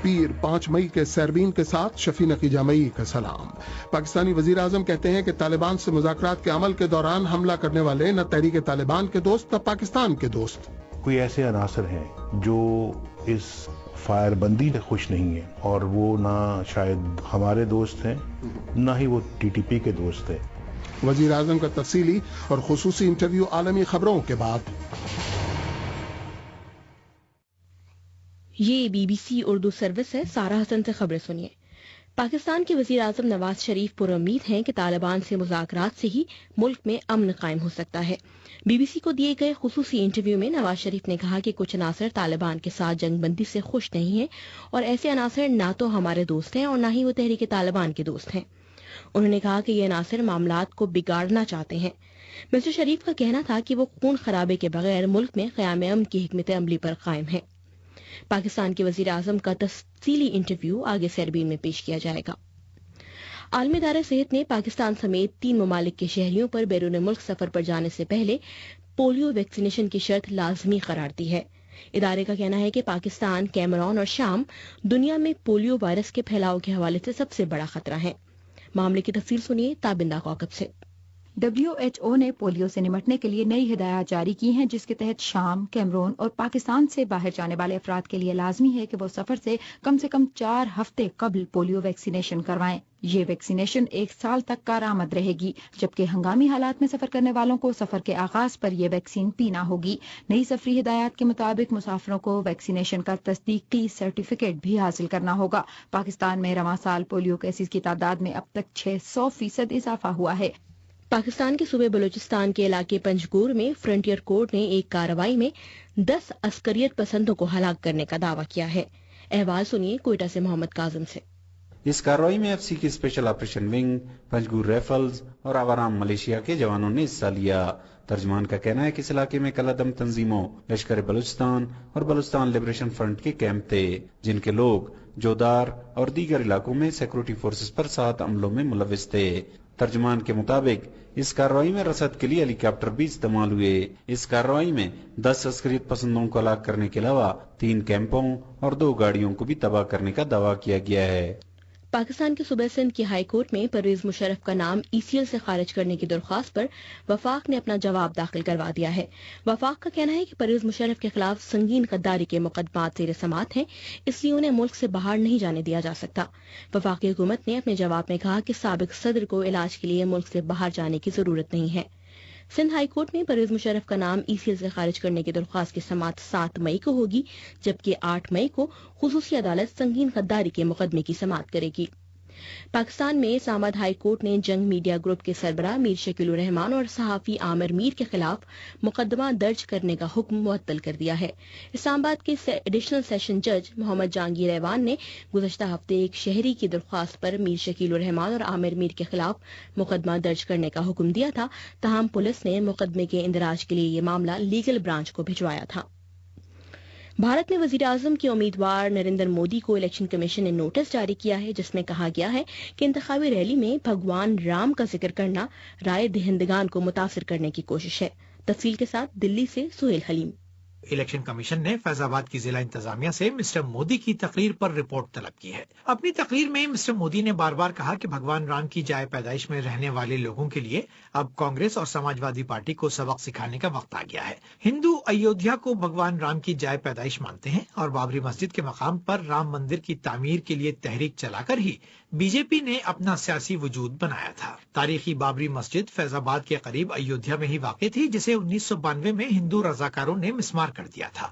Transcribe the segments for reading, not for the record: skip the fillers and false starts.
پیر 5 مئی کے سیربین کے ساتھ شفیع نقی جامعی کا سلام۔ پاکستانی وزیر اعظم کہتے ہیں کہ طالبان سے مذاکرات کے عمل کے دوران حملہ کرنے والے نہ تحریک طالبان کے دوست نہ پاکستان کے دوست۔ کوئی ایسے عناصر ہیں جو اس فائر بندی سے خوش نہیں ہیں، اور وہ نہ شاید ہمارے دوست ہیں نہ ہی وہ ٹی ٹی پی کے دوست ہیں۔ وزیر اعظم کا تفصیلی اور خصوصی انٹرویو عالمی خبروں کے بعد۔ یہ B B C Urdu service ہے۔ سارا حسن سے خبریں سنیے۔ پاکستان کے وزیر اعظم نواز شریف پر امید ہیں کہ طالبان سے مذاکرات سے ہی ملک میں امن قائم ہو سکتا ہے۔ بی بی سی کو دیے گئے خصوصی انٹرویو میں نواز شریف نے کہا کہ کچھ عناصر طالبان کے ساتھ جنگ بندی سے خوش نہیں ہیں، اور ایسے عناصر نہ تو ہمارے دوست ہیں اور نہ ہی وہ تحریک طالبان کے دوست ہیں۔ انہوں نے کہا کہ یہ عناصر معاملات کو بگاڑنا چاہتے ہیں۔ مسٹر شریف کا کہنا تھا کہ وہ خون خرابے کے بغیر ملک میں قیام امن کی حکمت عملی پر قائم ہے۔ پاکستان کے وزیر اعظم کا تفصیلی انٹرویو آگے سیربین میں پیش کیا جائے گا۔ عالمی ادارہ صحت نے پاکستان سمیت 3 ممالک کے شہریوں پر بیرون ملک سفر پر جانے سے پہلے پولیو ویکسینیشن کی شرط لازمی قرار دی ہے۔ ادارے کا کہنا ہے کہ پاکستان، کیمرون اور شام دنیا میں پولیو وائرس کے پھیلاؤ کے حوالے سے سب سے بڑا خطرہ ہیں۔ معاملے کی تفصیل سنیے تابندہ کوکب سے۔ WHO نے پولیو سے نمٹنے کے لیے نئی ہدایات جاری کی ہیں، جس کے تحت شام، کیمرون اور پاکستان سے باہر جانے والے افراد کے لیے لازمی ہے کہ وہ سفر سے کم 4 ہفتے قبل پولیو ویکسینیشن کروائیں۔ یہ ویکسینیشن 1 سال تک کارآمد رہے گی، جبکہ ہنگامی حالات میں سفر کرنے والوں کو سفر کے آغاز پر یہ ویکسین پینا ہوگی۔ نئی سفری ہدایات کے مطابق مسافروں کو ویکسینیشن کا تصدیقی سرٹیفکیٹ بھی حاصل کرنا ہوگا۔ پاکستان میں رواں سال پولیو کیسز کی تعداد میں اب تک 600% اضافہ ہوا ہے۔ پاکستان کے صوبے بلوچستان کے علاقے پنجگور میں فرنٹیئر کورٹ نے ایک کارروائی میں 10 عسکریت پسندوں کو ہلاک کرنے کا دعویٰ کیا ہے۔ احوال سنیے کوئٹہ سے محمد کاظم سے۔ اس کارروائی میں ایف سی کی special operation wing, Panjgur rifles اور آوارام ملیشیا کے جوانوں نے حصہ لیا۔ ترجمان کا کہنا ہے کہ اس علاقے میں کلعدم تنظیموں، لشکر بلوچستان اور بلوچستان لبریشن فرنٹ کے کیمپ تھے، جن کے لوگ جودار اور دیگر علاقوں میں سیکورٹی فورسز پر 7 عملوں میں ملوث تھے۔ ترجمان کے مطابق اس کارروائی میں رسد کے لیے ہیلی کاپٹر بھی استعمال ہوئے۔ اس کارروائی میں 10 عسکریت پسندوں کو ہلاک کرنے کے علاوہ 3 کیمپوں اور 2 گاڑیوں کو بھی تباہ کرنے کا دعویٰ کیا گیا ہے۔ پاکستان کے صوبہ سندھ کی ہائی کورٹ میں پرویز مشرف کا نام ECL سے خارج کرنے کی درخواست پر وفاق نے اپنا جواب داخل کروا دیا ہے۔ وفاق کا کہنا ہے کہ پرویز مشرف کے خلاف سنگین غداری کے مقدمات زیر سماعت ہیں، اس لیے انہیں ملک سے باہر نہیں جانے دیا جا سکتا۔ وفاقی حکومت نے اپنے جواب میں کہا کہ سابق صدر کو علاج کے لیے ملک سے باہر جانے کی ضرورت نہیں ہے۔ سندھ ہائی کورٹ میں پرویز مشرف کا نام ECL سے خارج کرنے کی درخواست کی سماعت 7 مئی کو ہوگی، جبکہ 8 مئی کو خصوصی عدالت سنگین غداری کے مقدمے کی سماعت کرے گی۔ پاکستان میں اسلام آباد ہائی کورٹ نے جنگ میڈیا گروپ کے سربراہ میر شکیل الرحمان اور صحافی عامر میر کے خلاف مقدمہ درج کرنے کا حکم معطل کر دیا ہے۔ اسلام آباد کے ایڈیشنل سیشن جج محمد جہانگیر ایوان نے گزشتہ ہفتے ایک شہری کی درخواست پر میر شکیل الرحمان اور عامر میر کے خلاف مقدمہ درج کرنے کا حکم دیا تھا، تاہم پولیس نے مقدمے کے اندراج کے لیے یہ معاملہ لیگل برانچ کو بھجوایا تھا۔ بھارت میں وزیر اعظم کے امیدوار نریندر مودی کو الیکشن کمیشن نے نوٹس جاری کیا ہے، جس میں کہا گیا ہے کہ انتخابی ریلی میں بھگوان رام کا ذکر کرنا رائے دہندگان کو متاثر کرنے کی کوشش ہے۔ تفصیل کے ساتھ دلی سے سہیل حلیم۔ الیکشن کمیشن نے فیض آباد کی ضلع انتظامیہ سے مسٹر مودی کی تقریر پر رپورٹ طلب کی ہے۔ اپنی تقریر میں مسٹر مودی نے بار بار کہا کہ بھگوان رام کی جائے پیدائش میں رہنے والے لوگوں کے لیے اب کانگریس اور سماجوادی پارٹی کو سبق سکھانے کا وقت آ گیا ہے۔ ہندو ایودھیا کو بھگوان رام کی جائے پیدائش مانتے ہیں اور بابری مسجد کے مقام پر رام مندر کی تعمیر کے لیے تحریک چلا کر ہی بی جے پی نے اپنا سیاسی وجود بنایا تھا۔ تاریخی بابری مسجد فیض آباد کے قریب ایودھیا میں ہی واقع تھی، جسے 1992 میں ہندو رضاکاروں نے مسمار کر دیا تھا۔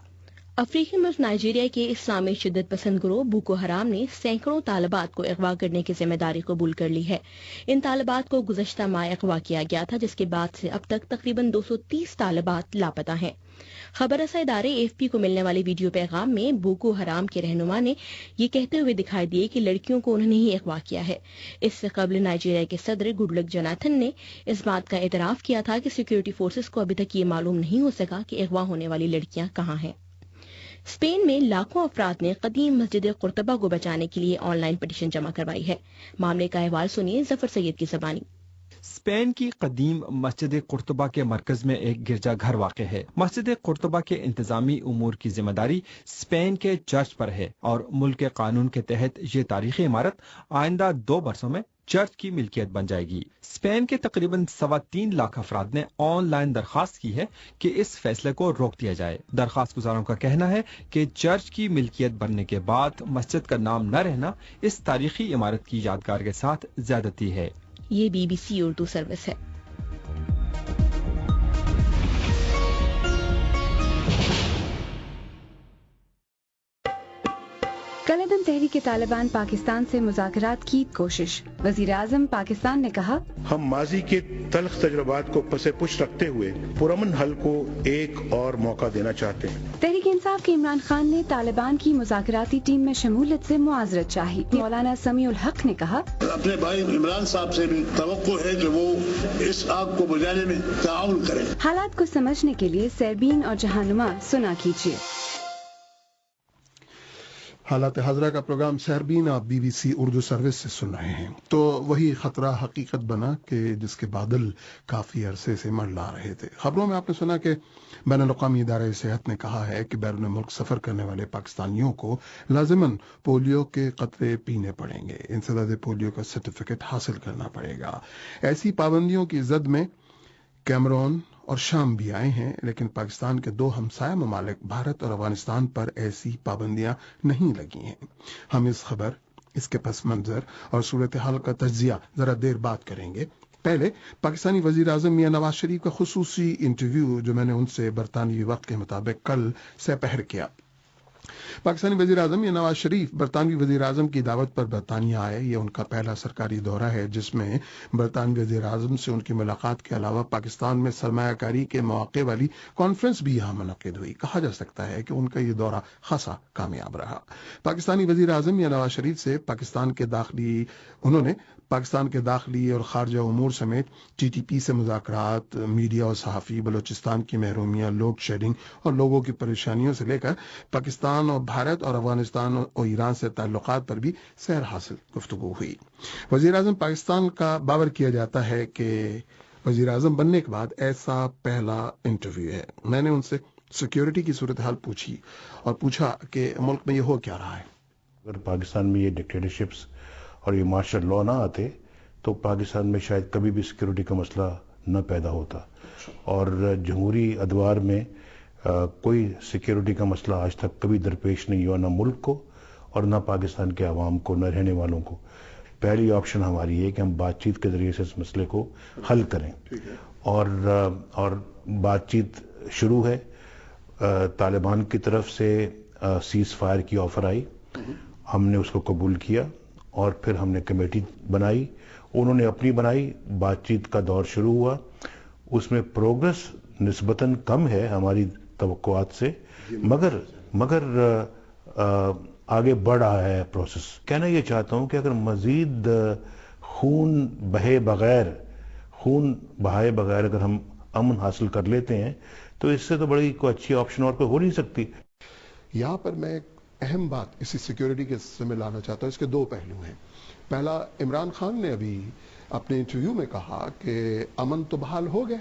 افریقی ملک نائجیریا کے اسلامی شدت پسند گروہ بوکو حرام نے سینکڑوں طالبات کو اغوا کرنے کی ذمہ داری قبول کر لی ہے۔ ان طالبات کو گزشتہ ماہ اغوا کیا گیا تھا، جس کے بعد سے اب تک تقریباً 230 طالبات لاپتہ ہیں۔ خبر رساں ادارے AFP کو ملنے والے ویڈیو پیغام میں بوکو حرام کے رہنما نے یہ کہتے ہوئے دکھائی دیے کہ لڑکیوں کو انہوں نے ہی اغوا کیا ہے۔ اس سے قبل نائجیریا کے صدر گڈ لک جوناتھن نے اس بات کا اعتراف کیا تھا کہ سیکورٹی فورسز کو ابھی تک یہ معلوم نہیں ہو سکا کہ اغوا ہونے والی لڑکیاں کہاں ہیں۔ اسپین میں لاکھوں افراد نے قدیم مسجد قرطبہ کو بچانے کے لیے آن لائن پٹیشن جمع کروائی ہے۔ معاملے کا احوال سنیے ظفر سید کی زبانی۔ اسپین کی قدیم مسجد قرطبہ کے مرکز میں ایک گرجا گھر واقع ہے۔ مسجد قرطبہ کے انتظامی امور کی ذمہ داری اسپین کے چرچ پر ہے اور ملک کے قانون کے تحت یہ تاریخی عمارت آئندہ 2 برسوں میں چرچ کی ملکیت بن جائے گی۔ اسپین کے تقریباً 3.25 لاکھ افراد نے آن لائن درخواست کی ہے کہ اس فیصلے کو روک دیا جائے۔ درخواست گزاروں کا کہنا ہے کہ چرچ کی ملکیت بننے کے بعد مسجد کا نام نہ رہنا اس تاریخی عمارت کی یادگار کے ساتھ زیادتی ہے۔ یہ BBC اردو سروس ہے۔ کالعدم تحریک طالبان پاکستان سے مذاکرات کی کوشش۔ وزیر اعظم پاکستان نے کہا، ہم ماضی کے تلخ تجربات کو پس پش رکھتے ہوئے پرامن حل کو ایک اور موقع دینا چاہتے ہیں۔ تحریک انصاف کے عمران خان نے طالبان کی مذاکراتی ٹیم میں شمولیت سے معذرت چاہی۔ مولانا سمیع الحق نے کہا، اپنے بھائی عمران صاحب سے بھی توقع ہے کہ وہ اس آگ کو بجھانے میں تعاون کریں۔ حالات کو سمجھنے کے لیے سیربین اور جہانما سنا کیجیے۔ حالات حاضرہ کا پروگرام سہربین آپ BBC اردو سروس سے سن رہے ہیں۔ تو وہی خطرہ حقیقت بنا کہ جس کے بادل کافی عرصے سے منڈلا رہے تھے۔ خبروں میں آپ نے سنا کہ بین الاقوامی ادارہ صحت نے کہا ہے کہ بیرون ملک سفر کرنے والے پاکستانیوں کو لازماً پولیو کے قطرے پینے پڑیں گے، انسداد پولیو کا سرٹیفکیٹ حاصل کرنا پڑے گا۔ ایسی پابندیوں کی زد میں کیمرون اور شام بھی آئے ہیں، لیکن پاکستان کے 2 ہمسایہ ممالک بھارت اور افغانستان پر ایسی پابندیاں نہیں لگی ہیں۔ ہم اس خبر، اس کے پس منظر اور صورتحال کا تجزیہ ذرا دیر بعد کریں گے۔ پہلے پاکستانی وزیر اعظم میاں نواز شریف کا خصوصی انٹرویو جو میں نے ان سے برطانوی وقت کے مطابق کل سپہر کیا۔ پاکستانی وزیر اعظم میاں نواز شریف برطانوی وزیر اعظم کی دعوت پر برطانیہ آئے۔ یہ ان کا پہلا سرکاری دورہ ہے جس میں برطانوی وزیر اعظم سے ان کی ملاقات کے علاوہ پاکستان میں سرمایہ کاری کے مواقع والی کانفرنس بھی یہاں منعقد ہوئی۔ کہا جا سکتا ہے کہ ان کا یہ دورہ خاصا کامیاب رہا۔ پاکستانی وزیر اعظم میاں نواز شریف سے انہوں نے پاکستان کے داخلی اور خارجہ امور سمیت TTP سے مذاکرات، میڈیا اور صحافی، بلوچستان کی محرومیاں، لوڈ شیڈنگ اور لوگوں کی پریشانیوں سے لے کر پاکستان اور بھارت اور افغانستان اور ایران سے تعلقات پر بھی سیر حاصل گفتگو ہوئی۔ وزیر اعظم پاکستان کا باور کیا جاتا ہے کہ وزیر اعظم بننے کے بعد ایسا پہلا انٹرویو ہے۔ میں نے ان سے سیکیورٹی کی صورتحال پوچھی اور پوچھا کہ ملک میں یہ ہو کیا رہا ہے۔ اگر پاکستان میں یہ ڈکٹیٹرشپس اور یہ مارشل لاء نہ آتے تو پاکستان میں شاید کبھی بھی سیکیورٹی کا مسئلہ نہ پیدا ہوتا، اور جمہوری ادوار میں کوئی سیکیورٹی کا مسئلہ آج تک کبھی درپیش نہیں ہوا، نہ ملک کو اور نہ پاکستان کے عوام کو، نہ رہنے والوں کو۔ پہلی آپشن ہماری ہے کہ ہم بات چیت کے ذریعے سے اس مسئلے کو حل کریں، اور بات چیت شروع ہے۔ طالبان کی طرف سے سیز فائر کی آفر آئی، ہم نے اس کو قبول کیا اور پھر ہم نے کمیٹی بنائی، انہوں نے اپنی بنائی، بات چیت کا دور شروع ہوا۔ اس میں پروگرس نسبتاً کم ہے ہماری توقعات سے، مگر آگے بڑھ رہا ہے پروسیس۔ کہنا یہ چاہتا ہوں کہ اگر مزید خون بہائے بغیر اگر ہم امن حاصل کر لیتے ہیں تو اس سے تو بڑی کوئی اچھی آپشن اور کوئی ہو نہیں سکتی۔ یہاں پر میں ایک اہم بات اسی سیکیورٹی کے سے میں لانا چاہتا ہوں۔ اس کے 2 پہلو ہیں۔ پہلا، عمران خان نے ابھی اپنے انٹرویو میں کہا کہ امن تو بحال ہو گئے،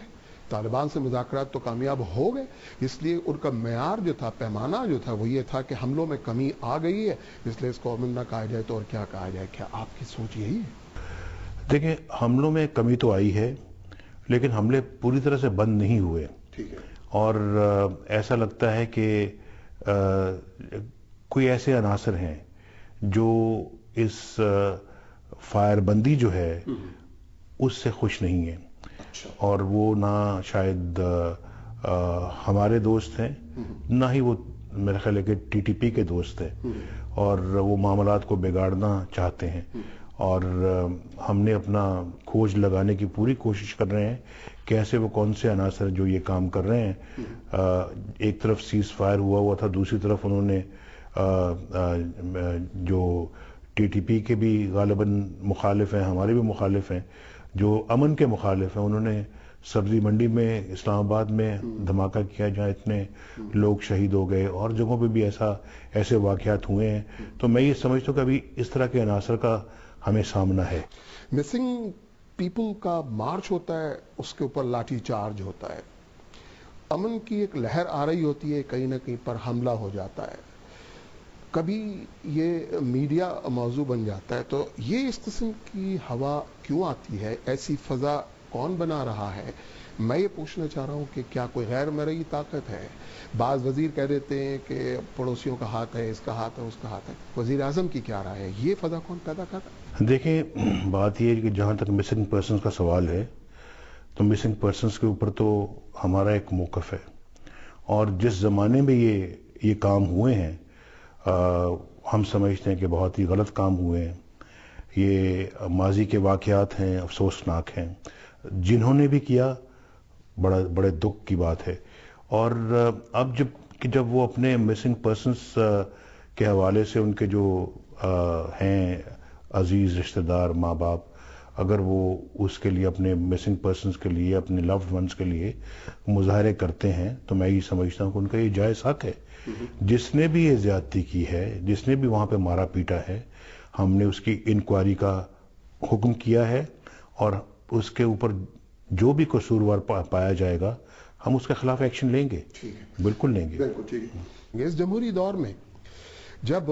طالبان سے مذاکرات تو کامیاب ہو گئے، اس لیے ان کا معیار جو تھا، پیمانہ جو تھا وہ یہ تھا کہ حملوں میں کمی آ گئی ہے، اس لیے اس کو امن نہ کہا جائے تو اور کیا کہا جائے۔ کیا آپ کی سوچ یہی ہے؟ دیکھیں، حملوں میں کمی تو آئی ہے لیکن حملے پوری طرح سے بند نہیں ہوئے، اور ایسا لگتا ہے کہ کوئی ایسے عناصر ہیں جو اس فائر بندی جو ہے اس سے خوش نہیں ہیں، اور وہ نہ شاید ہمارے دوست ہیں، نہ ہی وہ میرا خیال ہے کہ TTP کے دوست ہیں، اور وہ معاملات کو بگاڑنا چاہتے ہیں، اور ہم نے اپنا کھوج لگانے کی پوری کوشش کر رہے ہیں کہ ایسے وہ کون سے عناصر جو یہ کام کر رہے ہیں۔ ایک طرف سیز فائر ہوا تھا، دوسری طرف انہوں نے جو TTP کے بھی غالباً مخالف ہیں، ہمارے بھی مخالف ہیں، جو امن کے مخالف ہیں، انہوں نے سبزی منڈی میں اسلام آباد میں دھماکہ کیا جہاں اتنے لوگ شہید ہو گئے، اور جگہوں پہ بھی ایسے واقعات ہوئے ہیں۔ تو میں یہ سمجھتا ہوں کہ ابھی اس طرح کے عناصر کا ہمیں سامنا ہے۔ مسنگ پیپل کا مارچ ہوتا ہے اس کے اوپر لاٹھی چارج ہوتا ہے. امن کی ایک لہر آ رہی ہوتی ہے, کہیں نہ کہیں پر حملہ ہو جاتا ہے, کبھی یہ میڈیا موضوع بن جاتا ہے. تو یہ اس قسم کی ہوا کیوں آتی ہے, ایسی فضا کون بنا رہا ہے؟ میں یہ پوچھنا چاہ رہا ہوں کہ کیا کوئی غیر مرئی طاقت ہے؟ بعض وزیر کہہ دیتے ہیں کہ پڑوسیوں کا ہاتھ ہے, اس کا ہاتھ ہے, اس کا ہاتھ ہے. وزیر اعظم کی کیا رائے ہے, یہ فضا کون پیدا کرتا ہے؟ دیکھیں بات یہ ہے کہ جہاں تک مسنگ پرسنز کا سوال ہے تو مسنگ پرسنز کے اوپر تو ہمارا ایک موقف ہے, اور جس زمانے میں یہ کام ہوئے ہیں ہم سمجھتے ہیں کہ بہت ہی غلط کام ہوئے ہیں. یہ ماضی کے واقعات ہیں, افسوسناک ہیں. جنہوں نے بھی کیا بڑے دکھ کی بات ہے. اور اب جب وہ اپنے مسنگ پرسنز کے حوالے سے ان کے جو ہیں عزیز رشتہ دار, ماں باپ, اگر وہ اس کے لیے اپنے مسنگ پرسنز کے لیے, اپنے لوڈ ونز کے لیے مظاہرے کرتے ہیں تو میں یہ سمجھتا ہوں کہ ان کا یہ جائز حق ہے. جس نے بھی یہ زیادتی کی ہے, جس نے بھی وہاں پہ مارا پیٹا ہے, ہم نے اس کی انکوائری کا حکم کیا ہے, اور اس کے اوپر جو بھی قصوروار پایا جائے گا ہم اس کے خلاف ایکشن لیں گے. بالکل لیں گے. بالکل ٹھیک ہے. اس جمہوری دور میں جب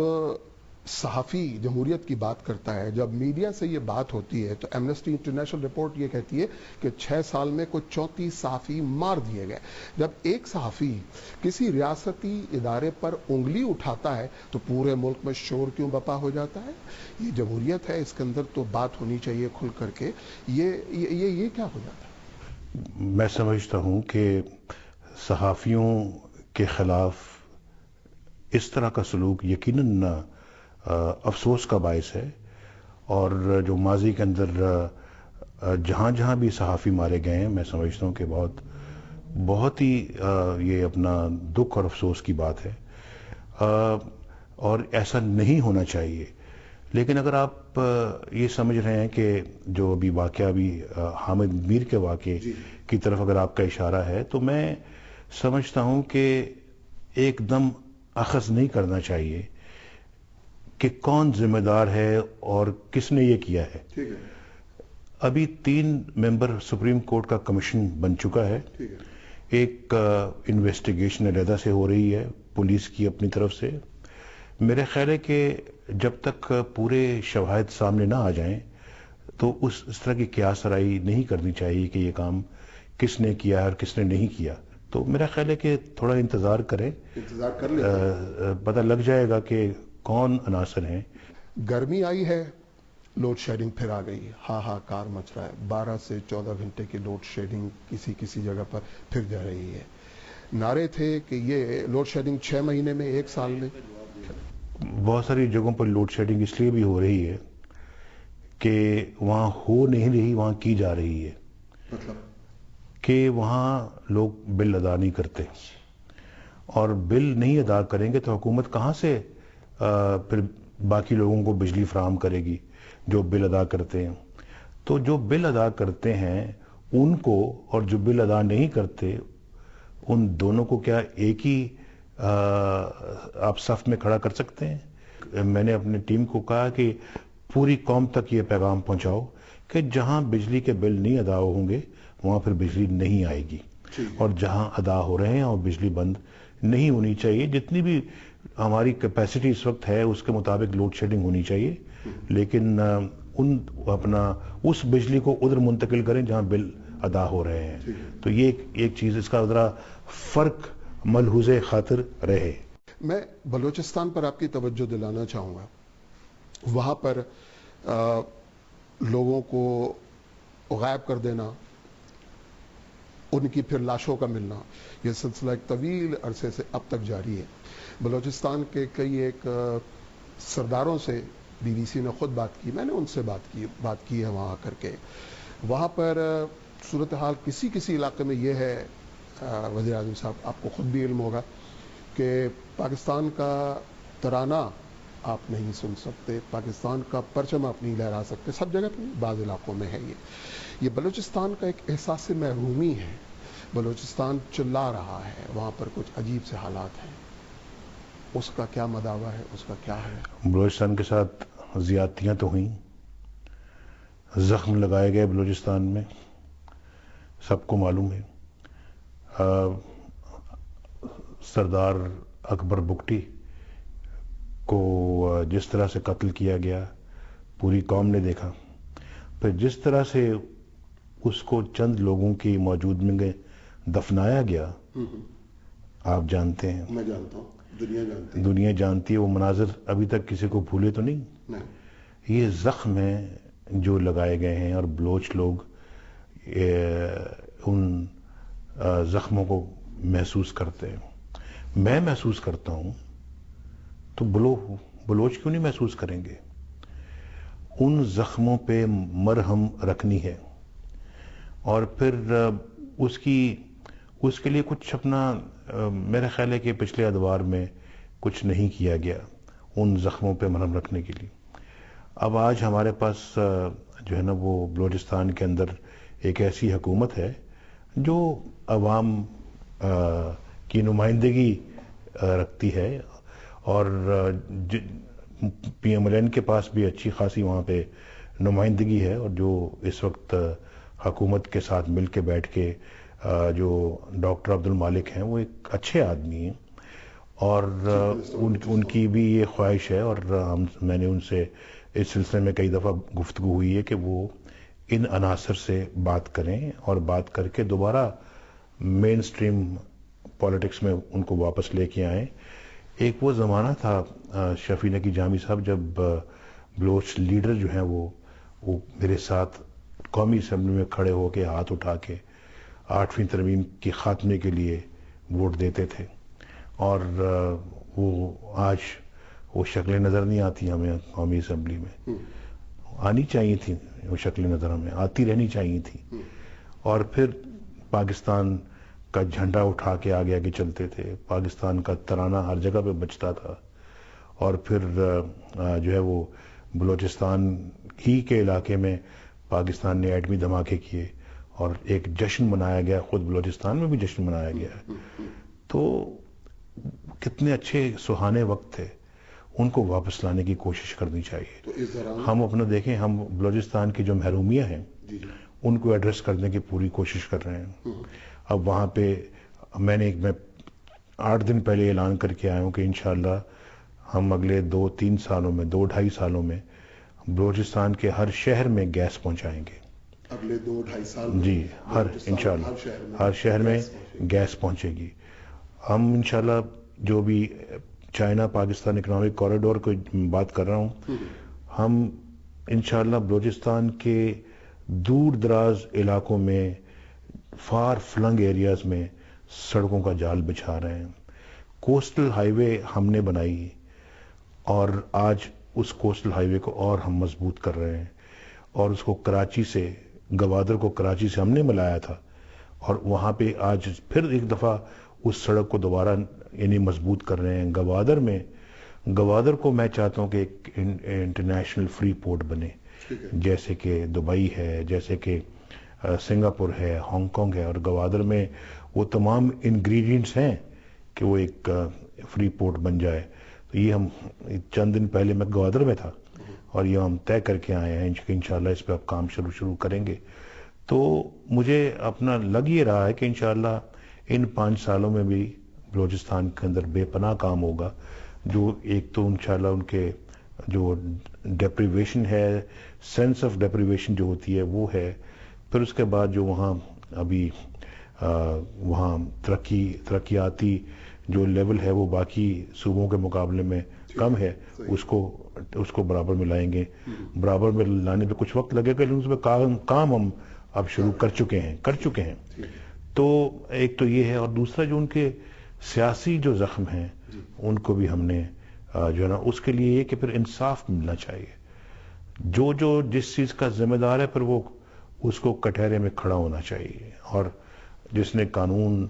صحافی جمہوریت کی بات کرتا ہے, جب میڈیا سے یہ بات ہوتی ہے, تو ایمنسٹی انٹرنیشنل رپورٹ یہ کہتی ہے کہ 6 سال میں کچھ 34 صحافی مار دیے گئے. جب ایک صحافی کسی ریاستی ادارے پر انگلی اٹھاتا ہے تو پورے ملک میں شور کیوں بپا ہو جاتا ہے؟ یہ جمہوریت ہے, اس کے اندر تو بات ہونی چاہیے کھل کر کے. یہ کیا ہو جاتا ہے؟ میں سمجھتا ہوں کہ صحافیوں کے خلاف اس طرح کا سلوک یقیناً افسوس کا باعث ہے. اور جو ماضی کے اندر جہاں بھی صحافی مارے گئے ہیں, میں سمجھتا ہوں کہ بہت ہی یہ اپنا دکھ اور افسوس کی بات ہے, اور ایسا نہیں ہونا چاہیے. لیکن اگر آپ یہ سمجھ رہے ہیں کہ جو ابھی واقعہ حامد میر کے واقعے کی طرف اگر آپ کا اشارہ ہے, تو میں سمجھتا ہوں کہ ایک دم اخذ نہیں کرنا چاہیے کہ کون ذمہ دار ہے اور کس نے یہ کیا ہے. ابھی 3 ممبر سپریم کورٹ کا کمیشن بن چکا ہے. ایک انویسٹیگیشن علیحدہ سے ہو رہی ہے پولیس کی اپنی طرف سے. میرے خیال ہے کہ جب تک پورے شواہد سامنے نہ آ جائیں تو اس طرح کی قیاس رائے نہیں کرنی چاہیے کہ یہ کام کس نے کیا اور کس نے نہیں کیا. تو میرا خیال ہے کہ تھوڑا انتظار کریں, پتہ لگ جائے گا کہ کون عناصر ہیں. گرمی آئی ہے, لوڈ شیڈنگ پھر آ گئی, ہاہاکار مچ رہا ہے. 12 سے 14 گھنٹے کی لوڈ شیڈنگ کسی جگہ پر پھر جا رہی ہے. نعرے تھے کہ یہ لوڈ شیڈنگ 6 مہینے میں, 1 سال میں. بہت ساری جگہوں پر لوڈ شیڈنگ اس لیے بھی ہو رہی ہے کہ وہاں ہو نہیں رہی, وہاں کی جا رہی ہے. مطلب کہ وہاں لوگ بل ادا نہیں کرتے, اور بل نہیں ادا کریں گے تو حکومت کہاں سے پھر باقی لوگوں کو بجلی فراہم کرے گی جو بل ادا کرتے ہیں. تو جو بل ادا کرتے ہیں ان کو, اور جو بل ادا نہیں کرتے ان دونوں کو کیا ایک ہی آپ صف میں کھڑا کر سکتے ہیں؟ میں نے اپنی ٹیم کو کہا کہ پوری قوم تک یہ پیغام پہنچاؤ کہ جہاں بجلی کے بل نہیں ادا ہوں گے وہاں پھر بجلی نہیں آئے گی, اور جہاں ادا ہو رہے ہیں اور بجلی بند نہیں ہونی چاہیے. جتنی بھی ہماری کیپیسٹی اس وقت ہے اس کے مطابق لوڈ شیڈنگ ہونی چاہیے, لیکن اس بجلی کو ادھر منتقل کریں جہاں بل ادا ہو رہے ہیں. تو یہ ایک چیز, اس کا ذرا فرق ملحوظ خاطر رہے. میں بلوچستان پر آپ کی توجہ دلانا چاہوں گا. وہاں پر لوگوں کو غائب کر دینا, ان کی پھر لاشوں کا ملنا, یہ سلسلہ ایک طویل عرصے سے اب تک جاری ہے. بلوچستان کے کئی ایک سرداروں سے بی بی سی نے خود بات کی, میں نے ان سے بات کی ہے وہاں آ کر کے. وہاں پر صورتحال کسی علاقے میں یہ ہے, وزیر اعظم صاحب آپ کو خود بھی علم ہوگا کہ پاکستان کا ترانہ آپ نہیں سن سکتے, پاکستان کا پرچم آپ نہیں لہرا سکتے. سب جگہ پہ بعض علاقوں میں ہے. یہ بلوچستان کا ایک احساس محرومی ہے. بلوچستان چلا رہا ہے, وہاں پر کچھ عجیب سے حالات ہیں. اس کا کیا مداوع ہے, اس کا کیا ہے؟ بلوچستان کے ساتھ زیادتیاں تو ہوئیں, زخم لگائے گئے بلوچستان میں، سب کو معلوم ہے. سردار اکبر بگٹی کو جس طرح سے قتل کیا گیا پوری قوم نے دیکھا. پھر جس طرح سے اس کو چند لوگوں کی موجودگی میں دفنایا گیا، آپ جانتے ہیں، میں جانتا ہوں، دنیا جانتی ہے. وہ مناظر ابھی تک کسی کو بھولے تو نہیں. یہ زخم ہیں جو لگائے گئے ہیں، اور بلوچ لوگ ان زخموں کو محسوس کرتے ہیں. میں محسوس کرتا ہوں تو بلوچ کیوں نہیں محسوس کریں گے؟ ان زخموں پہ مرہم رکھنی ہے، اور پھر اس کے لیے کچھ اپنا میرا خیال ہے کہ پچھلے ادوار میں کچھ نہیں کیا گیا ان زخموں پہ مرہم رکھنے کے لیے. اب آج ہمارے پاس جو ہے نا وہ بلوچستان کے اندر ایک ایسی حکومت ہے جو عوام کی نمائندگی رکھتی ہے، اور پی ایم ایل این کے پاس بھی اچھی خاصی وہاں پہ نمائندگی ہے، اور جو اس وقت حکومت کے ساتھ مل کے بیٹھ کے جو ڈاکٹر عبد المالک ہیں وہ ایک اچھے آدمی ہیں، اور ان کی بھی یہ خواہش ہے، اور میں نے ان سے اس سلسلے میں کئی دفعہ گفتگو ہوئی ہے کہ وہ ان عناصر سے بات کریں، اور بات کر کے دوبارہ مین سٹریم پالیٹکس میں ان کو واپس لے کے آئیں. ایک وہ زمانہ تھا شفیع نقی جامی صاحب جب بلوچ لیڈر جو ہیں وہ میرے ساتھ قومی اسمبلی میں کھڑے ہو کے ہاتھ اٹھا کے 8ویں ترمیم کے خاتمے کے لیے ووٹ دیتے تھے، اور وہ آج وہ شکلیں نظر نہیں آتی ہمیں قومی اسمبلی میں. آنی چاہیے تھی وہ شکلیں نظر، ہمیں آتی رہنی چاہیے تھی. اور پھر پاکستان کا جھنڈا اٹھا کے آگے آگے چلتے تھے، پاکستان کا ترانہ ہر جگہ پہ بجتا تھا. اور پھر جو ہے وہ بلوچستان ہی کے علاقے میں پاکستان نے ایٹمی دھماکے کیے، اور ایک جشن منایا گیا، خود بلوچستان میں بھی جشن منایا گیا ہے. تو کتنے اچھے سہانے وقت تھے، ان کو واپس لانے کی کوشش کرنی چاہیے. ہم اپنا دیکھیں، ہم بلوچستان کی جو محرومیاں ہیں ان کو ایڈریس کرنے کی پوری کوشش کر رہے ہیں. اب وہاں پہ میں 8 دن پہلے اعلان کر کے آیا ہوں کہ انشاءاللہ ہم اگلے 2-3 سالوں میں 2-2.5 سالوں میں بلوچستان کے ہر شہر میں گیس پہنچائیں گے. اگلے 2-2.5 سال جی، انشاءاللہ ہر شہر میں گیس پہنچے گی. ہم انشاءاللہ جو بھی چائنا پاکستان اکنامک کوریڈور کو بات کر رہا ہوں، ہم انشاءاللہ بلوچستان کے دور دراز علاقوں میں، فار فلنگ ایریاز میں سڑکوں کا جال بچھا رہے ہیں. کوسٹل ہائی وے ہم نے بنائی، اور آج اس کوسٹل ہائی وے کو اور ہم مضبوط کر رہے ہیں، اور اس کو کراچی سے، گوادر کو کراچی سے ہم نے ملایا تھا، اور وہاں پہ آج پھر ایک دفعہ اس سڑک کو دوبارہ یعنی مضبوط کر رہے ہیں. گوادر کو میں چاہتا ہوں کہ ایک انٹرنیشنل فری پورٹ بنے، جیسے کہ دبئی ہے، جیسے کہ سنگاپور ہے، ہانگ کانگ ہے، اور گوادر میں وہ تمام انگریڈینٹس ہیں کہ وہ ایک فری پورٹ بن جائے. تو یہ ہم چند دن پہلے میں گوادر میں تھا، اور یہ ہم طے کر کے آئے ہیں کہ انشاءاللہ اس پہ اب کام شروع کریں گے. تو مجھے اپنا لگ یہ رہا ہے کہ انشاءاللہ ان 5 سالوں میں بھی بلوچستان کے اندر بے پناہ کام ہوگا. جو ایک تو انشاءاللہ ان کے جو ڈیپریویشن ہے، سینس آف ڈیپریویشن جو ہوتی ہے وہ ہے. پھر اس کے بعد جو وہاں ابھی وہاں ترقیاتی جو لیول ہے وہ باقی صوبوں کے مقابلے میں کم ہے، اس کو برابر میں لائیں گے. برابر میں لانے پہ کچھ وقت لگے گا، لیکن اس پہ کام ہم اب شروع کر چکے ہیں. تو ایک تو یہ ہے، اور دوسرا جو ان کے سیاسی جو زخم ہیں ان کو بھی ہم نے جو ہے نا اس کے لیے یہ کہ پھر انصاف ملنا چاہیے. جو جس چیز کا ذمہ دار ہے پھر وہ اس کو کٹہرے میں کھڑا ہونا چاہیے، اور جس نے قانون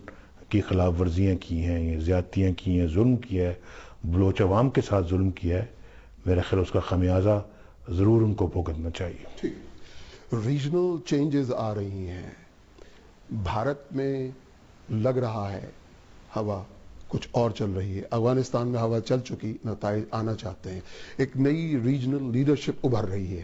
کی خلاف ورزیاں کی ہیں، زیادتیاں کی ہیں، ظلم کیا ہے، بلوچ عوام کے ساتھ ظلم کیا ہے، میرا خیال اس کا خمیازہ ضرور ان کو بھگتنا چاہیے. ریجنل چینجز آ رہی ہیں بھارت میں، لگ رہا ہے ہوا کچھ اور چل رہی ہے. افغانستان میں ہوا چل چکی، نتائج آنا چاہتے ہیں. ایک نئی ریجنل لیڈرشپ ابھر رہی ہے.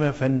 MFN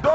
2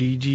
DG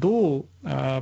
2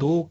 2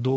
2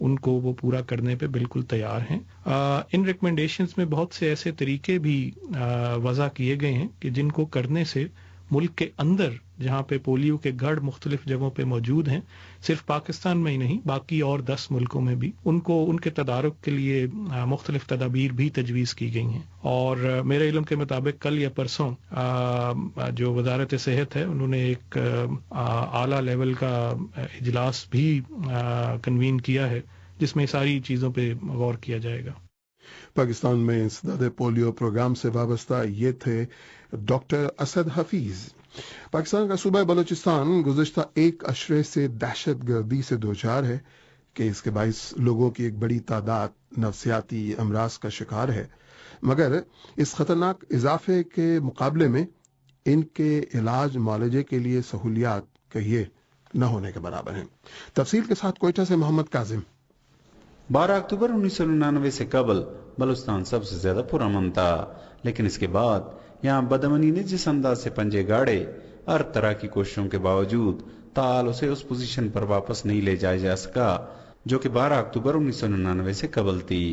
ان کو وہ پورا کرنے پہ بالکل تیار ہیں. ان ریکمنڈیشنز میں بہت سے ایسے طریقے بھی وضع کیے گئے ہیں کہ جن کو کرنے سے ملک کے اندر جہاں پہ پولیو کے گڑھ مختلف جگہوں پہ موجود ہیں، صرف پاکستان میں ہی نہیں باقی اور 10 ملکوں میں بھی ان کے تدارک کے لیے مختلف تدابیر بھی تجویز کی گئی ہیں. اور میرے علم کے مطابق کل یا پرسوں جو وزارت صحت ہے انہوں نے ایک اعلیٰ لیول کا اجلاس بھی کنوین کیا ہے جس میں ساری چیزوں پہ غور کیا جائے گا. پاکستان میں انسداد پولیو پروگرام سے وابستہ یہ تھے ڈاکٹر اسد حفیظ. پاکستان کا صوبہ بلوچستان گزشتہ ایک عشرے سے دہشت گردی سے دوچار ہے کہ اس کے باعث لوگوں کی ایک بڑی تعداد نفسیاتی امراض کا شکار ہے، مگر اس خطرناک اضافے کے مقابلے میں ان کے علاج معالجے کے لیے سہولیات کہیے نہ ہونے کے برابر ہیں. تفصیل کے ساتھ کوئٹہ سے محمد کاظم. 12 اکتوبر 1999 سے قبل بلوچستان سب سے زیادہ پرامن تھا، لیکن اس کے بعد یہاں بدامنی نے جس انداز سے پنجے گاڑے، ہر طرح کی کوششوں کے باوجود تاحال اسے اس پوزیشن پر واپس نہیں لے جایا جا سکا جو کہ 12 اکتوبر 1999 سے قبل تھی.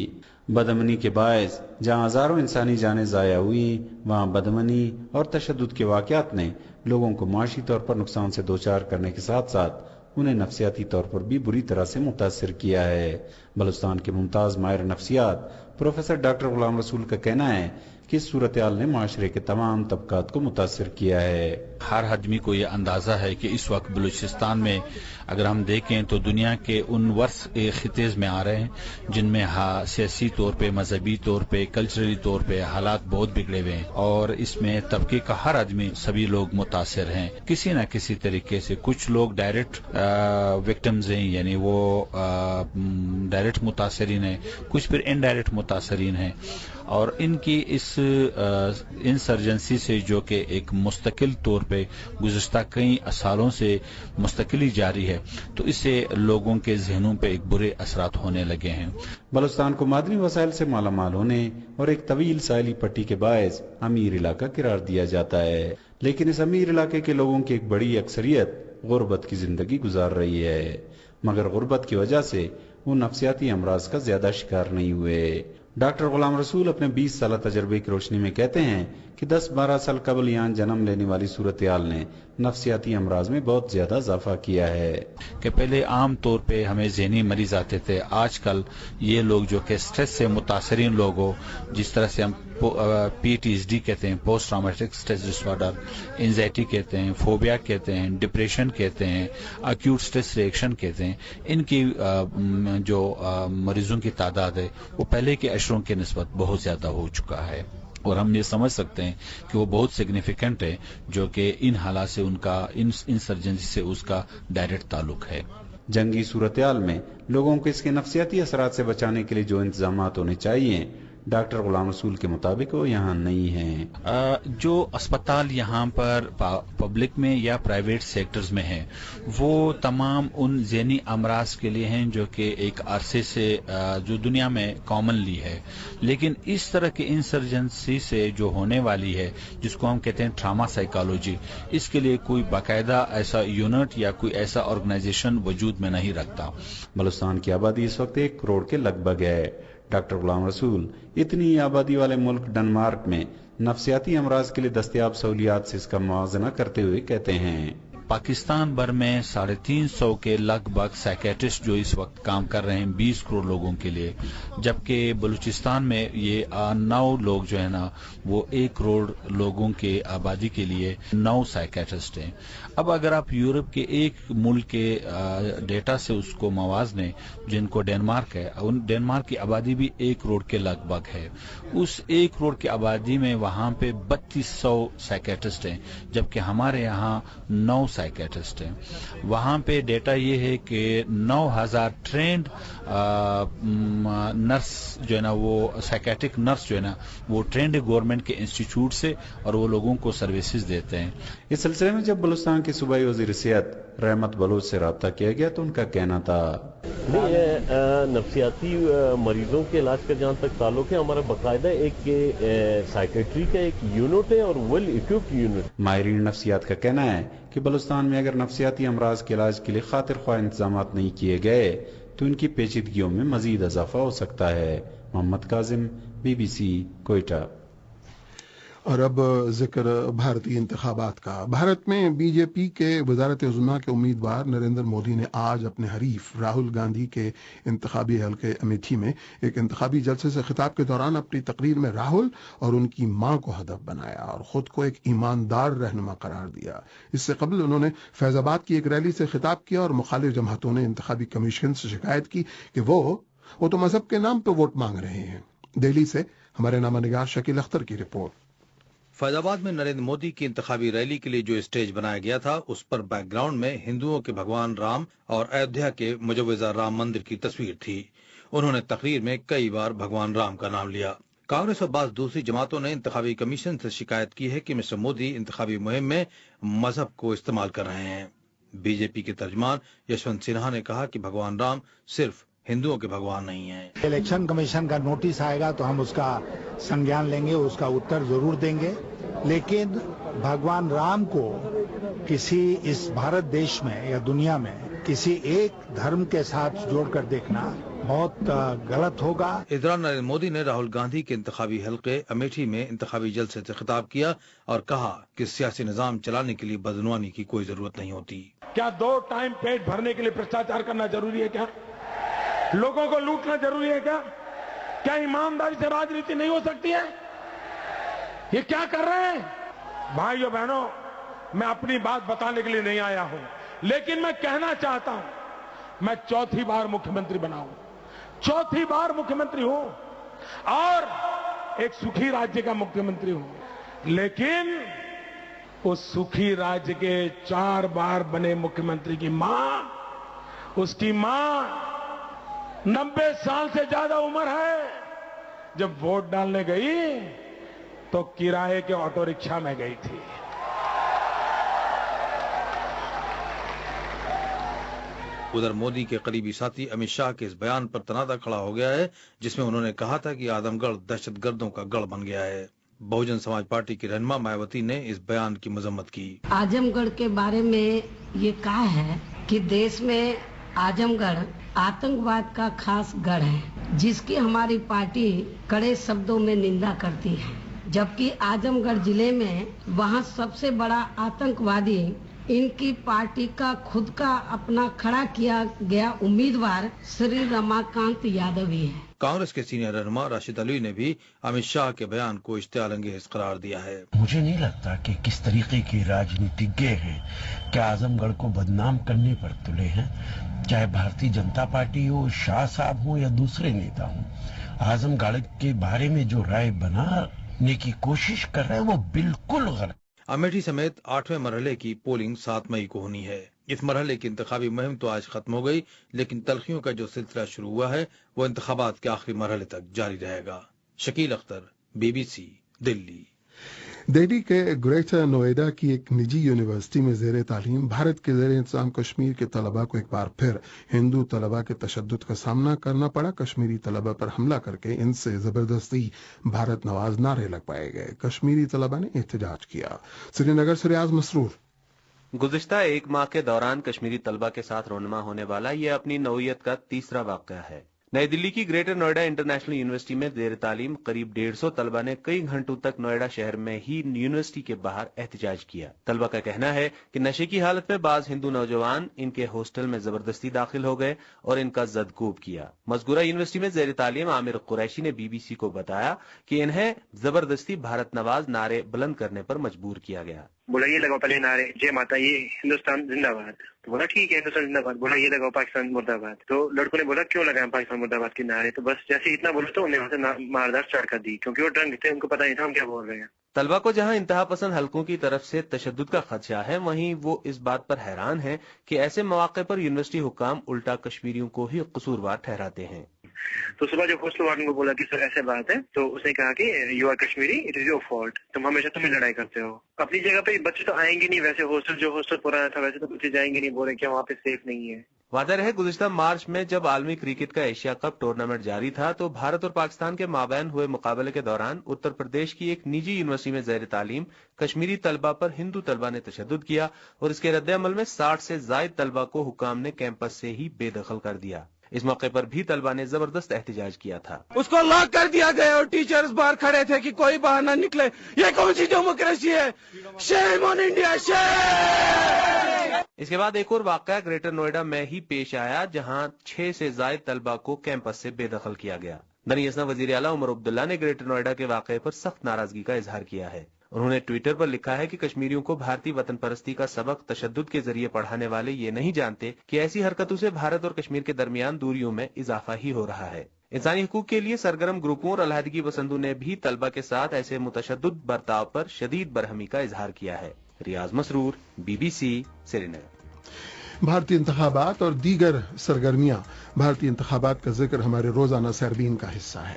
بدامنی کے باعث جہاں ہزاروں انسانی جانیں ضائع ہوئی، وہاں بدامنی اور تشدد کے واقعات نے لوگوں کو معاشی طور پر نقصان سے دوچار کرنے کے ساتھ ساتھ انہیں نفسیاتی طور پر بھی بری طرح سے متاثر کیا ہے. بلوچستان کے ممتاز ماہر نفسیات پروفیسر ڈاکٹر غلام رسول کا کہنا ہے کہ اس صورتحال نے معاشرے کے تمام طبقات کو متاثر کیا ہے. ہر آدمی کو یہ اندازہ ہے کہ اس وقت بلوچستان میں اگر ہم دیکھیں تو دنیا کے ان ورث خطیز میں آ رہے ہیں جن میں سیاسی طور پہ، مذہبی طور پہ، کلچرلی طور پہ حالات بہت بگڑے ہوئے ہیں، اور اس میں طبقے کا ہر آدمی، سبھی لوگ متاثر ہیں کسی نہ کسی طریقے سے. کچھ لوگ ڈائریکٹ وکٹمز ہیں، یعنی وہ ڈائریکٹ متاثرین ہیں، کچھ پھر انڈائریکٹ متاثرین ہیں، اور ان کی اس انسرجنسی سے جو کہ ایک مستقل طور پہ گزشتہ کئی سالوں سے مستقلی جاری ہے، تو اس سے لوگوں کے ذہنوں پہ ایک برے اثرات ہونے لگے ہیں. بلوچستان کو معدنی وسائل سے مالا مال ہونے اور ایک طویل ساحلی پٹی کے باعث امیر علاقہ قرار دیا جاتا ہے، لیکن اس امیر علاقے کے لوگوں کی ایک بڑی اکثریت غربت کی زندگی گزار رہی ہے، مگر غربت کی وجہ سے وہ نفسیاتی امراض کا زیادہ شکار نہیں ہوئے. ڈاکٹر غلام رسول اپنے 20 سالہ تجربے کی روشنی میں کہتے ہیں کہ 10-12 سال قبل یہاں جنم لینے والی صورتحال نے نفسیاتی امراض میں بہت زیادہ اضافہ کیا ہے. کہ پہلے عام طور پہ ہمیں ذہنی مریض آتے تھے، آج کل یہ لوگ جو کہ سٹریس سے متاثرین لوگ ہو، جس طرح سے ہم PTSD کہتے ہیں، پوسٹ ٹرامیٹک سٹریس ڈس آرڈر، انزائٹی کہتے ہیں، فوبیا کہتے ہیں، ڈپریشن کہتے ہیں، ایکیوٹ سٹریس ریئیکشن کہتے ہیں، ان کی جو مریضوں کی تعداد ہے وہ پہلے کے عشروں کے نسبت بہت زیادہ ہو چکا ہے، اور ہم یہ سمجھ سکتے ہیں کہ وہ بہت سگنیفیکنٹ ہے جو کہ ان حالات سے ان کا انسرجنسی سے اس کا ڈائریکٹ تعلق ہے. جنگی صورتحال میں لوگوں کو اس کے نفسیاتی اثرات سے بچانے کے لیے جو انتظامات ہونے چاہیے ڈاکٹر غلام رسول کے مطابق وہ یہاں نہیں ہیں. جو اسپتال یہاں پر پبلک میں یا پرائیویٹ سیکٹرز میں ہیں وہ تمام ان ذہنی امراض کے لیے ہیں جو کہ ایک عرصے سے جو دنیا میں کامنلی ہے، لیکن اس طرح کی انسرجنسی سے جو ہونے والی ہے جس کو ہم کہتے ہیں ٹراما سائیکالوجی، اس کے لیے کوئی باقاعدہ ایسا یونٹ یا کوئی ایسا آرگنائزیشن وجود میں نہیں رکھتا. بلوچستان کی آبادی اس وقت 1 کروڑ کے لگ بھگ ہے. ڈاکٹر غلام رسول اتنی آبادی والے ملک ڈنمارک میں نفسیاتی امراض کے لیے دستیاب سہولیات سے اس کا موازنہ کرتے ہوئے کہتے ہیں پاکستان بھر میں 350 کے لگ بھگ سائیکیٹرسٹ جو اس وقت کام کر رہے ہیں 20 کروڑ لوگوں کے لیے، جبکہ بلوچستان میں یہ 9 لوگ جو ہے نا وہ 1 کروڑ لوگوں کے آبادی کے لیے 9 سائیکیٹرسٹ ہیں. اب اگر آپ یورپ کے ایک ملک کے ڈیٹا سے اس کو موازنیں جن کو ڈنمارک ہے، ڈنمارک کی آبادی بھی 1 کروڑ کے لگ بھگ ہے، اس 1 کروڑ کی آبادی میں وہاں پہ 3200 سائیکیٹرسٹ ہیں، جبکہ ہمارے یہاں 9 سائیکیٹرسٹ ہیں. وہاں پہ ڈیٹا یہ ہے کہ 9000 ٹرینڈ نرس جو ہے نا وہ سائیکیٹرک نرس جو ہے نا وہ ٹرینڈ گورنمنٹ کے انسٹیٹیوٹ سے، اور وہ لوگوں کو سروسز دیتے ہیں. اس سلسلے میں جب بلوچستان کے صوبائی وزیر صحت رحمت بلوچ سے رابطہ کیا گیا تو ان کا کہنا تھا نفسیاتی مریضوں کے علاج کا جہاں تک تعلق ہے ہمارا باقاعدہ ایک سائیکیٹری کا ایک یونٹ ہے اور ویل ایکوپڈ یونٹ. ماہرین نفسیات کا کہنا ہے کہ بلوچستان میں اگر نفسیاتی امراض کے علاج کے لیے خاطر خواہ انتظامات نہیں کیے گئے تو ان کی پیچیدگیوں میں مزید اضافہ ہو سکتا ہے۔ محمد کاظم، BBC کوئٹہ۔ اور اب ذکر بھارتی انتخابات کا۔ بھارت میں BJP کے وزارت عظمیٰ کے امیدوار نریندر مودی نے آج اپنے حریف راہل گاندھی کے انتخابی حلقے امیٹھی میں ایک انتخابی جلسے سے خطاب کے دوران اپنی تقریر میں راہل اور ان کی ماں کو ہدف بنایا اور خود کو ایک ایماندار رہنما قرار دیا۔ اس سے قبل انہوں نے فیض آباد کی ایک ریلی سے خطاب کیا اور مخالف جماعتوں نے انتخابی کمیشن سے شکایت کی کہ وہ تو مذہب کے نام پہ ووٹ مانگ رہے ہیں۔ دہلی سے ہمارے نامہ نگار شکیل اختر کی رپورٹ۔ فیض آباد میں نریندر مودی کی انتخابی ریلی کے لیے جو اسٹیج بنایا گیا تھا اس پر بیک گراؤنڈ میں ہندوؤں کے بھگوان رام اور ایودھیا کے مجوزہ رام مندر کی تصویر تھی۔ انہوں نے تقریر میں کئی بار بھگوان رام کا نام لیا۔ کانگریس اور بعض دوسری جماعتوں نے انتخابی کمیشن سے شکایت کی ہے کہ مسٹر مودی انتخابی مہم میں مذہب کو استعمال کر رہے ہیں۔ BJP کے ترجمان یشونت سنہا نے کہا کہ بھگوان رام صرف ہندوؤں کے بھگوان نہیں ہیں۔ الیکشن کمیشن کا نوٹس آئے گا تو ہم اس کا سنجان لیں گے، اس کا اتر ضرور دیں گے، لیکن بھگوان رام کو کسی اس بھارت دیش میں یا دنیا میں کسی ایک دھرم کے ساتھ جوڑ کر دیکھنا بہت غلط ہوگا۔ اس دوران نریندر مودی نے راہل گاندھی کے انتخابی حلقے امیٹھی میں انتخابی جلسے سے خطاب کیا اور کہا کہ سیاسی نظام چلانے کے لیے بدعنوانی کی کوئی ضرورت نہیں ہوتی۔ کیا 2 ٹائم پیٹ بھرنے کے لیے بھرشٹاچار کرنا ضروری ہے؟ کیا لوگوں کو لوٹنا ضروری ہے؟ کیا ایمانداری سے راجنیتی نہیں ہو سکتی ہے؟ یہ کیا کر رہے ہیں؟ بھائیو بہنوں، میں اپنی بات بتانے کے لیے نہیں آیا ہوں، لیکن میں کہنا چاہتا ہوں میں 4تھی بار مکھیہ منتری بنا ہوں، 4تھی بار مکھیہ منتری ہوں اور ایک سکھی راجیہ کا مکھیہ منتری ہوں، لیکن اس سکھی راجیہ کے 4 بار بنے مکھیہ منتری کی ماں، اس کی ماں 90 سال سے زیادہ عمر ہے، جب ووٹ ڈالنے گئی تو کرائے کے آٹو رکشا میں گئی تھی۔ ادھر مودی کے قریبی ساتھی امت شاہ کے اس بیان پر تنازع کھڑا ہو گیا ہے جس میں انہوں نے کہا تھا کہ اعظم گڑھ دہشت گردوں کا گڑھ بن گیا ہے۔ بہوجن سماج پارٹی کی رہنما مایاوتی نے اس بیان کی مذمت کی۔ اعظم گڑھ کے بارے میں یہ کہا ہے کہ دیش میں اعظم گڑھ آتنکواد کا خاص گڑھ ہے جس کی ہماری پارٹی کڑے شبدوں میں نندا کرتی ہے، جبکہ اعظم گڑھ ضلع میں وہاں سب سے بڑا آتنکوادی ان کی پارٹی کا خود کا اپنا کھڑا کیا گیا امیدوار شری رماکانت یادو ہی ہے۔ کانگریس کے سینئر رہنما راشد علی نے بھی امت شاہ کے بیان کو اشتعال انگیز قرار دیا ہے۔ مجھے نہیں لگتا کہ کس طریقے کی راجنیتگے ہیں کہ اعظم گڑھ کو بدنام کرنے پر تلے ہیں، چاہے بھارتی جنتا پارٹی ہو، شاہ صاحب ہوں یا دوسرے نیتا ہوں۔ اعظم گڑھ کے بارے میں جو رائے بنانے کی کوشش کر رہے ہیں وہ بالکل غلط۔ امیٹھی سمیت 8ویں مرحلے کی پولنگ 7 مئی کو ہونی ہے۔ اس مرحلے کی انتخابی مہم تو آج ختم ہو گئی، لیکن تلخیوں کا جو سلسلہ شروع ہوا ہے وہ انتخابات کے آخری مرحلے تک جاری رہے گا۔ شکیل اختر، BBC دلی۔ دہلی کے گریٹر نوئیڈا کی ایک نجی یونیورسٹی میں زیر تعلیم بھارت کے زیر انتظام کشمیر کے طلباء کو ایک بار پھر ہندو طلباء کے تشدد کا سامنا کرنا پڑا۔ کشمیری طلباء پر حملہ کر کے ان سے زبردستی بھارت نواز نعرے لگوائے گئے۔ کشمیری طلباء نے احتجاج کیا۔ سری نگر سے ریاض مسرور۔ گزشتہ 1 ماہ کے دوران کشمیری طلباء کے ساتھ رونما ہونے والا یہ اپنی نوعیت کا تیسرا واقعہ ہے۔ نئی دلی کی گریٹر نوئیڈا انٹرنیشنل یونیورسٹی میں زیر تعلیم قریب 150 طلباء نے کئی گھنٹوں تک نوئیڈا شہر میں ہی یونیورسٹی کے باہر احتجاج کیا۔ طلباء کا کہنا ہے کہ نشے کی حالت میں بعض ہندو نوجوان ان کے ہاسٹل میں زبردستی داخل ہو گئے اور ان کا زدکوب کیا۔ مذکورہ یونیورسٹی میں زیر تعلیم عامر قریشی نے BBC کو بتایا کہ انہیں زبردستی بھارت نواز نعرے بلند کرنے پر مجبور کیا گیا۔ بولا یہ لگاؤ پہلے نعرے جے ماتا، یہ ہندوستان زندہ باد۔ تو بولا ٹھیک ہے ہندوستان زندہ باد۔ بولا یہ لگاؤ پاکستان مرد آباد۔ تو لڑکوں نے بولا کیوں لگائیں پاکستان مرد آباد کے نعرے؟ تو بس جیسے اتنا بولا تو انہیں وہاں سے ماردار اسٹارٹ کر دی، کیونکہ وہ ڈرنک تھے، ان کو پتا نہیں تھا ہم کیا بول رہے ہیں۔ طلبہ کو جہاں انتہا پسند حلقوں کی طرف سے تشدد کا خدشہ ہے، وہیں وہ اس بات پر حیران ہیں کہ ایسے مواقع پر یونیورسٹی حکام الٹا کشمیریوں کو ہی قصوروار ٹھہراتے ہیں۔ تو صبح جب ہاسٹل وارڈن کو بولا کہ سر ایسے بات ہے، تو اس نے کہا کہ you are Kashmiri, it is your fault, تم ہمیشہ تمہیں لڑائی کرتے ہو۔ اپنی جگہ پہ بچے تو آئیں گے نہیں، ویسے ہاسٹل پرانا تھا، ویسے تو بچے جائیں گے نہیں، بول رہے کہ وہاں پہ سیف نہیں ہے۔ واضح رہے گزشتہ مارچ میں جب عالمی کرکٹ کا ایشیا کپ ٹورنامنٹ جاری تھا تو بھارت اور پاکستان کے مابین ہوئے مقابلے کے دوران اتر پردیش کی ایک نجی یونیورسٹی میں زیر تعلیم کشمیری طلبہ پر ہندو طلبہ نے تشدد کیا اور اس کے رد عمل میں 60 سے زائد طلبہ کو حکام نے کیمپس سے ہی بے دخل کر دیا۔ اس موقع پر بھی طلبہ نے زبردست احتجاج کیا تھا. اس کو لاک کر دیا گیا اور ٹیچرز باہر کھڑے تھے کہ کوئی باہر نہ نکلے. یہ کون سی ڈیموکریسی ہے؟ شیم آن انڈیا، شیم! اس کے بعد ایک اور واقعہ گریٹر نوئیڈا میں ہی پیش آیا جہاں 6 سے زائد طلبہ کو کیمپس سے بے دخل کیا گیا. دنیا اسنا وزیر اعلیٰ عمر عبداللہ نے گریٹر نوئیڈا کے واقعے پر سخت ناراضگی کا اظہار کیا ہے. انہوں نے ٹویٹر پر لکھا ہے کہ کشمیریوں کو بھارتی وطن پرستی کا سبق تشدد کے ذریعے پڑھانے والے یہ نہیں جانتے کہ ایسی حرکتوں سے بھارت اور کشمیر کے درمیان دوریوں میں اضافہ ہی ہو رہا ہے. انسانی حقوق کے لیے سرگرم گروپوں اور علیحدگی پسندوں نے بھی طلبہ کے ساتھ ایسے متشدد برتاؤ پر شدید برہمی کا اظہار کیا ہے. ریاض مسرور، BBC، سری نگر. بھارتی انتخابات اور دیگر سرگرمیاں. بھارتی انتخابات کا ذکر ہمارے روزانہ سیربین کا حصہ ہے.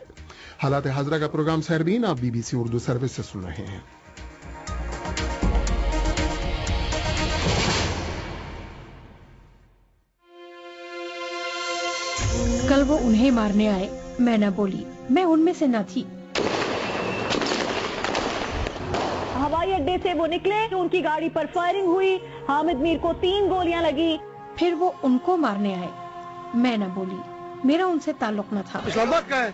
حالات حاضرہ کا پروگرام سیربین آپ BBC اردو سروس سے سن رہے ہیں. کل وہ انہیں مارنے آئے، میں نہ بولی، میں ان میں سے نہ تھی. ہوائی اڈے سے وہ نکلے، ان کی گاڑی پر فائرنگ ہوئی، حامد میر کو 3 گولیاں لگی. پھر وہ ان کو مارنے آئے، میں نہ بولی، میرا ان سے تعلق نہ تھا. اسلام آباد کا ہے؟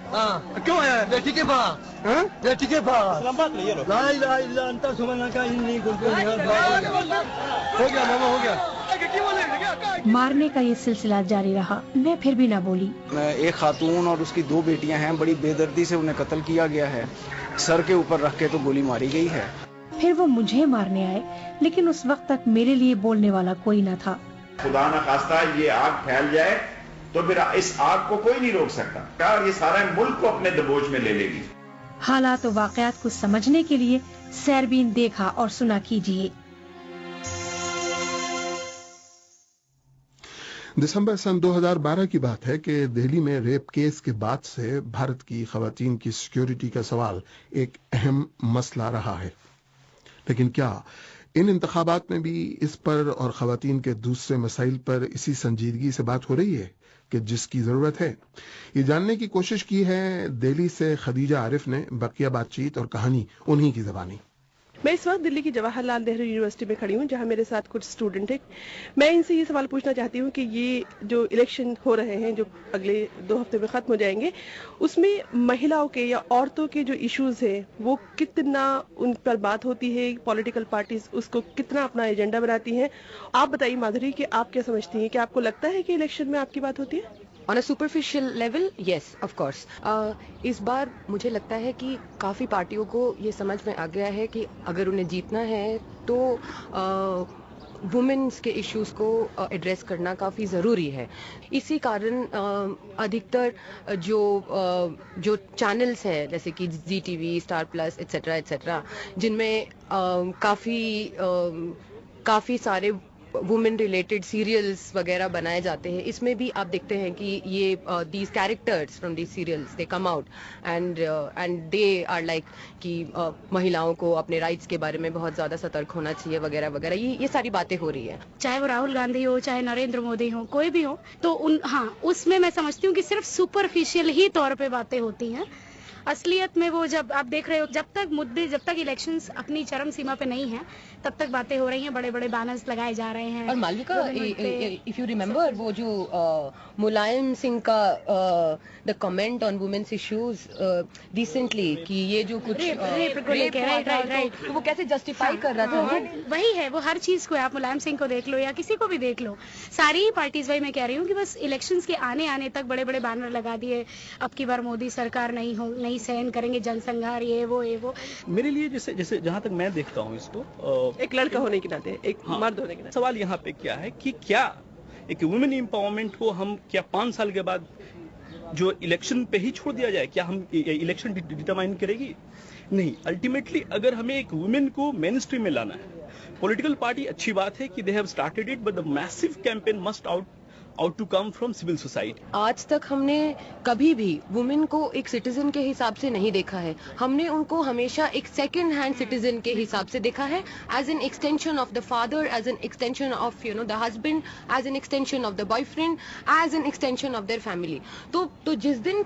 کیوں آیا؟ بیٹی کے پاس، بیٹی کے پاس. اسلام آباد لے لو. لا الہ الا انت سبحانک انی کنت من الظالمین. ہو گیا ماما، ہو گیا. مارنے کا یہ سلسلہ جاری رہا، میں پھر بھی نہ بولی. ایک خاتون اور اس کی 2 بیٹیاں ہیں، بڑی بے دردی سے انہیں قتل کیا گیا ہے، سر کے اوپر رکھ کے تو گولی ماری گئی ہے. پھر وہ مجھے مارنے آئے، لیکن اس وقت تک میرے لیے بولنے والا کوئی نہ تھا. خدا نہ خواستہ یہ آگ پھیل جائے تو پھر اس آگ کو کوئی نہیں روک سکتا اور یہ سارا ملک کو اپنے دبوچ میں لے لے گی. حالات و واقعات کو سمجھنے کے لیے سیربین دیکھا اور سنا کیجیے. دسمبر سن 2012 کی بات ہے کہ دہلی میں ریپ کیس کے بعد سے بھارت کی خواتین کی سیکیورٹی کا سوال ایک اہم مسئلہ رہا ہے. لیکن کیا ان انتخابات میں بھی اس پر اور خواتین کے دوسرے مسائل پر اسی سنجیدگی سے بات ہو رہی ہے کہ جس کی ضرورت ہے؟ یہ جاننے کی کوشش کی ہے دہلی سے خدیجہ عارف نے. بقیہ بات چیت اور کہانی انہی کی زبانی. میں اس وقت دلی کی جواہر لال نہرو یونیورسٹی میں کھڑی ہوں، جہاں میرے ساتھ کچھ اسٹوڈنٹ ہیں. میں ان سے یہ سوال پوچھنا چاہتی ہوں کہ یہ جو الیکشن ہو رہے ہیں جو اگلے 2 ہفتے میں ختم ہو جائیں گے، اس میں مہیلاؤں کے یا عورتوں کے جو ایشوز ہیں وہ کتنا ان پر بات ہوتی ہے، پولیٹیکل پارٹیز اس کو کتنا اپنا ایجنڈا بناتی ہیں. آپ بتائیے مادھوری کہ آپ کیا سمجھتی ہیں، کہ آپ کو لگتا ہے کہ الیکشن میں آپ کی بات ہوتی ہے؟ On a superficial level yes of course. اس بار مجھے لگتا ہے کہ کافی پارٹیوں کو یہ سمجھ میں آ گیا ہے کہ اگر انہیں جیتنا ہے تو وومنس کے ایشوز کو ایڈریس کرنا کافی ضروری ہے. اسی کارن ادھکتر جو چینلز ہیں جیسے کہ Zee TV, Star Plus etcetera etcetera, جن میں کافی سارے وومن ریلیٹڈ سیریلز وغیرہ بنائے جاتے ہیں، اس میں بھی آپ دیکھتے ہیں کہ یہ these characters from these serials they come out and they are like کہ مہیلاؤں کو اپنے رائٹس کے بارے میں بہت زیادہ سترک ہونا چاہیے وغیرہ وغیرہ. یہ ساری باتیں ہو رہی ہیں. چاہے وہ راہل گاندھی ہو، چاہے نریندر مودی ہو، کوئی بھی ہو، تو اس میں میں سمجھتی ہوں کہ صرف سپرفیشل ہی طور پہ باتیں ہوتی ہیں. اصلیت میں وہ جب آپ دیکھ رہے ہو، جب تک الیکشنز اپنی چرم سیما پہ نہیں ہیں تب تک باتیں ہو رہی ہیں، بڑے بڑے بینرز لگائے جا رہے ہیں. اور مالویکا اف یو ریمبر وہ جو ملائم سنگھ کا دا comment on women's issues recently کہ یہ جو کچھ وہ کیسے جسٹیفائی کر رہا تھا، وہی ہے. وہ ہر چیز کو آپ ملائم سنگھ کو دیکھ لو یا کسی کو بھی دیکھ لو، ساری پارٹیز وہی میں کہہ رہی ہوں کہ بس الیکشنز کے آنے تک بڑے بڑے بینر لگا دیے، اب کی بار مودی سرکار نہیں سہن کریں گے، جن سنگھار یہ وہ. میرے لیے جیسے جہاں تک میں دیکھتا ہوں اس کو، ایک لڑکا ہونے کے ناطے، ایک مرد ہونے کے ناطے، سوال یہاں پہ کیا ہے کہ کیا ایک وومن امپاورمنٹ کو ہم کیا 5 سال کے بعد جو الیکشن پہ ہی چھوڑ دیا جائے؟ کیا ہم الیکشن ڈیٹرمائن کرے گی؟ نہیں. الٹیمیٹلی اگر ہمیں ایک وومن کو مین اسٹریم میں لانا ہے، پولیٹیکل پارٹی اچھی بات ہے کہ they have started it, but the MeToo campaign must out to come from civil society. آج تک ہم نے کبھی بھی وومن کو ایک سٹیزن کے حساب سے نہیں دیکھا ہے. ہم نے ان کو ہمیشہ ایک سیکنڈ ہینڈ سٹیزن کے حساب سے دیکھا ہے، as an extension of the father, as an extension of the husband, as an extension of the boyfriend, as an extension of their family. تو جس دن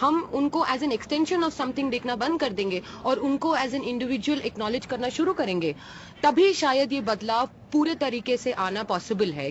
ہم ان کو as an extension of something دیکھنا بند کر دیں گے اور ان کو ایز این انڈیویجول ایکنالج کرنا شروع کریں گے، تبھی شاید یہ بدلاؤ پورے طریقے سے آنا پاسبل ہے.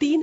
3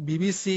BBC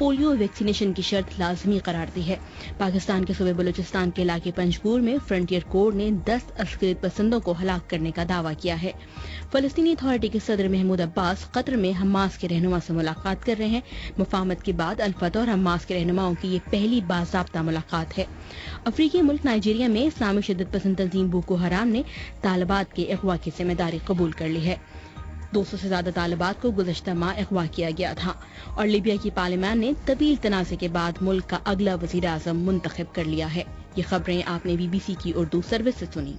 پولیو ویکسینیشن کی شرط لازمی قرار دی ہے۔ پاکستان کے صوبے بلوچستان کے علاقے پنجگور میں فرنٹیئر کورٹ نے 10 عسکریت پسندوں کو ہلاک کرنے کا دعویٰ کیا ہے۔ فلسطینی اتھارٹی کے صدر محمود عباس قطر میں حماس کے رہنما سے ملاقات کر رہے ہیں۔ مفاہمت کے بعد الفتح اور حماس کے رہنماؤں کی یہ پہلی باضابطہ ملاقات ہے۔ افریقی ملک نائجیریا میں اسلامی شدت پسند تنظیم بوکو حرام نے طالبات کے اغوا کی ذمہ داری قبول کر لی ہے۔ 200 سے زیادہ طالبات کو گزشتہ ماہ اغوا کیا گیا تھا اور لیبیا کی پارلیمان نے طویل تنازع کے بعد ملک کا اگلا وزیر اعظم منتخب کر لیا ہے۔ یہ خبریں آپ نے BBC کی اردو سروس سے سنی۔